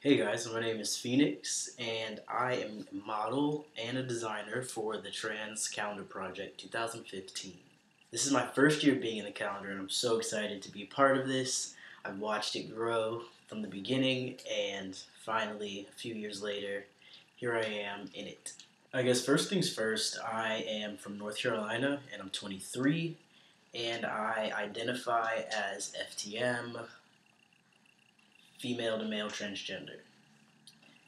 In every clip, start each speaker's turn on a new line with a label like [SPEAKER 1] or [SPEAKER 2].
[SPEAKER 1] Hey guys, my name is Phoenixx, and I am a model and a designer for the Trans Calendar Project 2015. This is my first year being in the calendar, and I'm so excited to be a part of this. I've watched it grow from the beginning, and finally, a few years later, here I am in it. I guess first things first, I am from North Carolina, and I'm 23, and I identify as FTM, female to male transgender.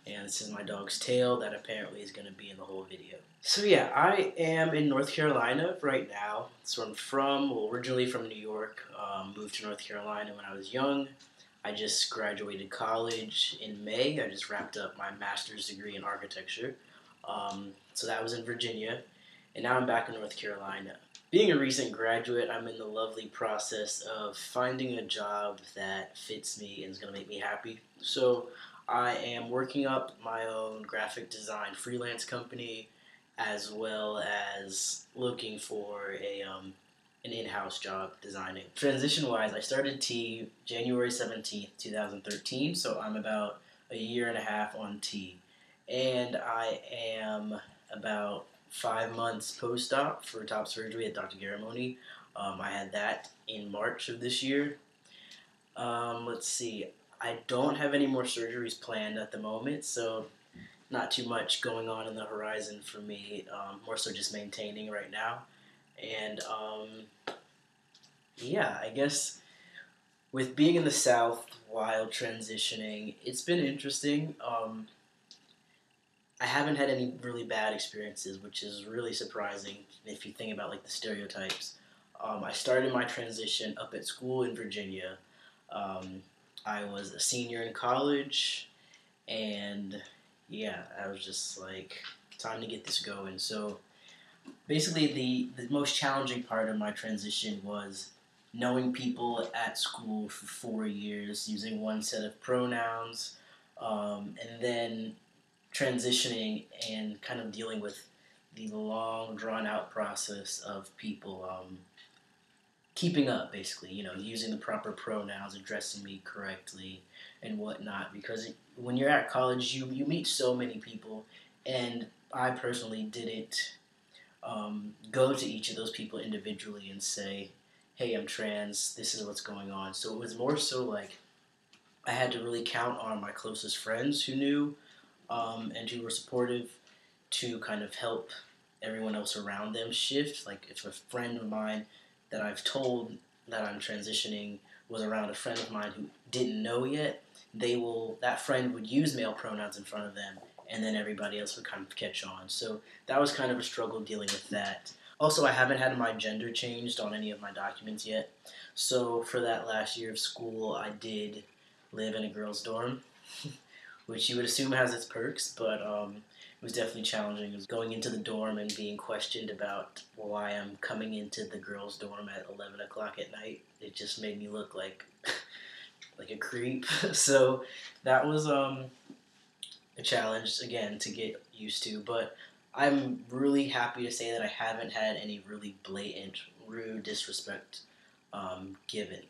[SPEAKER 1] And this is my dog's tail that apparently is going to be in the whole video. So yeah, I am in North Carolina right now. That's where I'm from. Well, originally from New York. Moved to North Carolina when I was young. I just graduated college in May. I just wrapped up my master's degree in architecture. So that was in Virginia. And now I'm back in North Carolina. Being a recent graduate, I'm in the lovely process of finding a job that fits me and is going to make me happy. So I am working up my own graphic design freelance company, as well as looking for an in-house job designing. Transition-wise, I started T January 17th, 2013, so I'm about a year and a half on T. And I am about 5 months post-op for top surgery at Dr. Garamoni. I had that in March of this year. Let's see. I don't have any more surgeries planned at the moment, so not too much going on in the horizon for me. More so just maintaining right now. And yeah, I guess with being in the South while transitioning, it's been interesting. I haven't had any really bad experiences, which is really surprising if you think about like the stereotypes. I started my transition up at school in Virginia. I was a senior in college, and yeah, I was just like, time to get this going. So basically, the most challenging part of my transition was knowing people at school for 4 years, using one set of pronouns, and then transitioning and kind of dealing with the long, drawn out process of people keeping up, basically, using the proper pronouns, addressing me correctly, and whatnot. Because when you're at college, you meet so many people, and I personally didn't go to each of those people individually and say, hey, I'm trans, this is what's going on. So it was more so like I had to really count on my closest friends who knew and who were supportive to kind of help everyone else around them shift. Like if a friend of mine that I've told that I'm transitioning was around a friend of mine who didn't know yet, that friend would use male pronouns in front of them, and then everybody else would kind of catch on. So that was kind of a struggle dealing with that. Also, I haven't had my gender changed on any of my documents yet. So for that last year of school, I did live in a girls' dorm, which you would assume has its perks, but it was definitely challenging. It was going into the dorm and being questioned about why I'm coming into the girls' dorm at 11 o'clock at night. It just made me look like like a creep. So that was a challenge, again, to get used to. But I'm really happy to say that I haven't had any really blatant, rude disrespect given.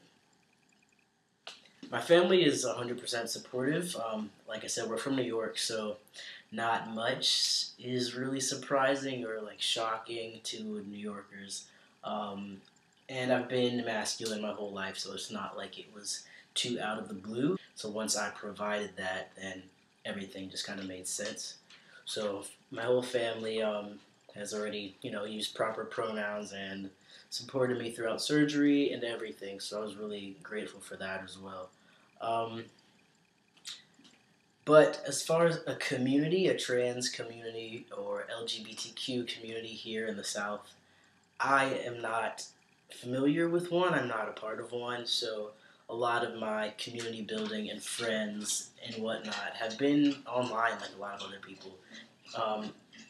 [SPEAKER 1] My family is 100% supportive. Like I said, we're from New York, so not much is really surprising or like shocking to New Yorkers. And I've been masculine my whole life, so it's not like it was too out of the blue. So once I provided that, then everything just kind of made sense. So my whole family has already, used proper pronouns and supported me throughout surgery and everything. So I was really grateful for that as well. But as far as a community, a trans community or LGBTQ community here in the South, I am not familiar with one. I'm not a part of one. So a lot of my community building and friends and whatnot have been online, like a lot of other people.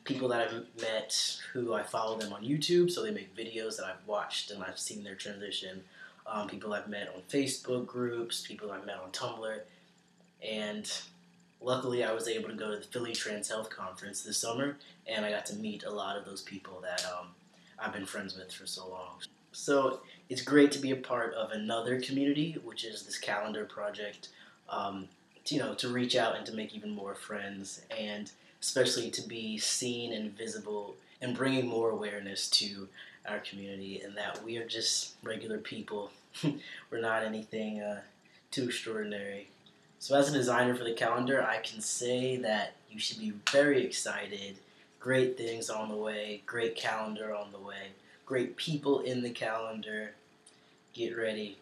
[SPEAKER 1] People that I've met who I follow them on YouTube, so they make videos that I've watched and I've seen their transition. People I've met on Facebook groups, people I've met on Tumblr, and luckily I was able to go to the Philly Trans Health Conference this summer, and I got to meet a lot of those people that I've been friends with for so long. So it's great to be a part of another community, which is this calendar project. to reach out and to make even more friends, and especially to be seen and visible and bringing more awareness to our community, and that we are just regular people. We're not anything too extraordinary. So as a designer for the calendar, I can say that you should be very excited. Great things on the way, great calendar on the way, great people in the calendar. Get ready.